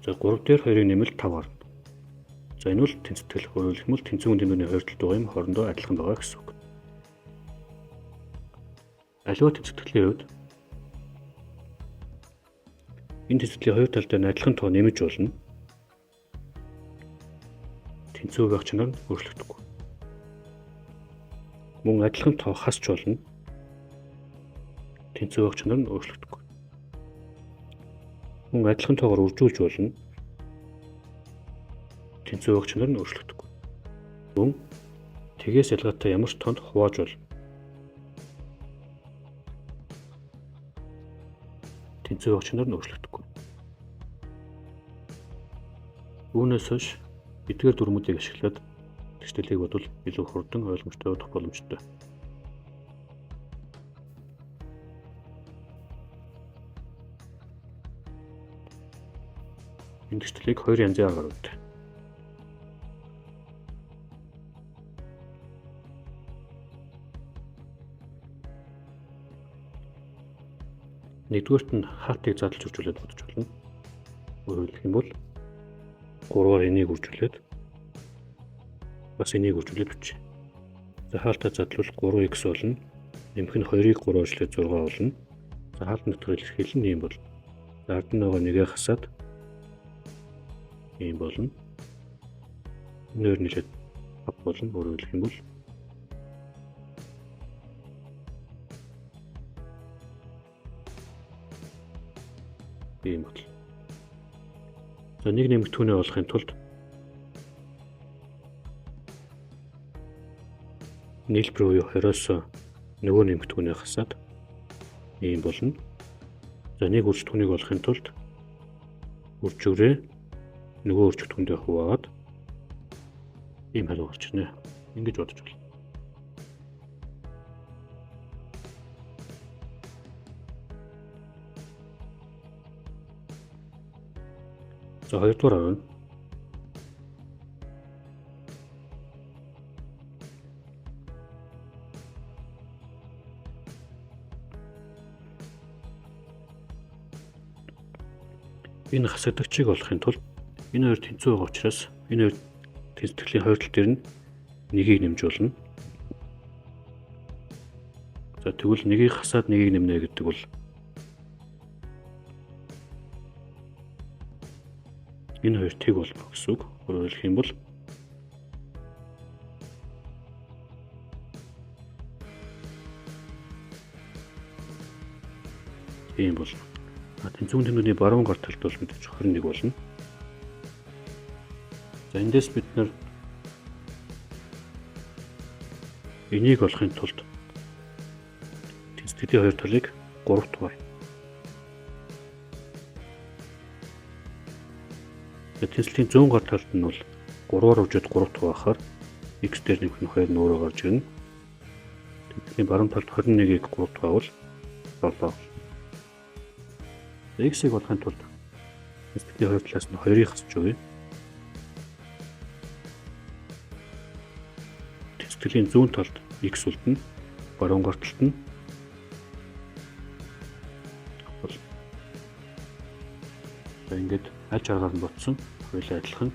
За 3 дээр 2-ыг нэмэл 5 гарна. За энэ бол тэнцэтгэл. Өөрөөр хэлбэл тэнцвэн тэмдгүүний хоёр талд байгаа юм хоорондоо адилхан байгаа гэсэн үг. Аливаа тэнцэтгэлийн хувьд энэ тэнцвэлийн хоёр тал дээр адилхан тоо нэмэж болно. Тэнцвүү байх чанар нь өөрчлөгдөхгүй. Мөн адилхан тоо хасч болно. Тэнцвүү байх чанар нь өөрчлөгдөхгүй. Мөн адилхан тоогоор үржүүлж болно. Тэнцвүү байх чанар нь өөрчлөгдөхгүй. Мөн тэгээс ялгаатай ямар ч тоонд хувааж болно. Тэнцвүү байх чанар нь өөрчлөгдөхгүй. Үүнээс хойш эдгээр дүрмүүдийг ашиглаад тэгшлэлийг бодвол илүү хурдан ойлгомжтой болох боломжтой. Энэ тэгшлэлийг хоёр янзын аргаар үүтэ. Нэгдүгээрт нь хаалтыг задлж үржүүлээд бодож болно. Өөрөөр хэлэх юм бол 3-аар энийг үржүүлээд бас энийг үржүүлээд бичиж. За хаалтаа задлвал 3x болно. Нэмэх нь 2-ыг 3-аар 6 болно. За хаалт нутгаар илэрхийлэл нь ийм болно. За ард нь байгаа нэгээ хасаад ийм болно. Нөр нэлээд ав болно. Өөрөөр хэлэх юм бол ийм бол. За нэг нэмэгдүүнээ олохын тулд нийлбэр буюу 20-оос нөгөө нэмэгдүүнээ хасаад ийм болно. За нэг үржигдүүнийг олохын тулд үржигрээ нөгөө үржигдүүндээ хуваагаад ийм хариу гарч ирнэ. Ингэж бодож байна. За 2-р арга нь энэ хасагдагчийг олохын тулд энэ хоёр тэнцүү байгаа учраас энэ хоёр тэнцвэрлэлийн хоёр тал дээр нь нэгийг нэмж болно. За тэгвэл нэгийг хасаад нэгийг нэмнэ гэдэг бол энэ хоёр тэг болно гэсэн үг. Өөрөөр хэлэх юм бол ийм болно. Тэнцвэн тэмдгүүний баруун гар талд бол мэдээж 21 болно. За эндээс бид нар энийг олохын тулд тэнцвэлийн хоёр талыг 3 дугаар. Тэнцвэлийн зүүн гар талд нь бол 3-аар үржээд 3 дугаар байхаар x дээр нэмэх нь 2 нөөрөө гарч ирнэ. Тэнцвэлийн баруун талд 21-ийг 3 дугаар бол 7. X-ийг олохын тулд тэнцвэлийн хоёр талаас нь 2-ыг хасч өгье. Тэнцвэлийн зүүн талд x үлдэнэ. Баруун гар талд нь за ингээд аль аргаар нь ботсон хоёулаа адилхан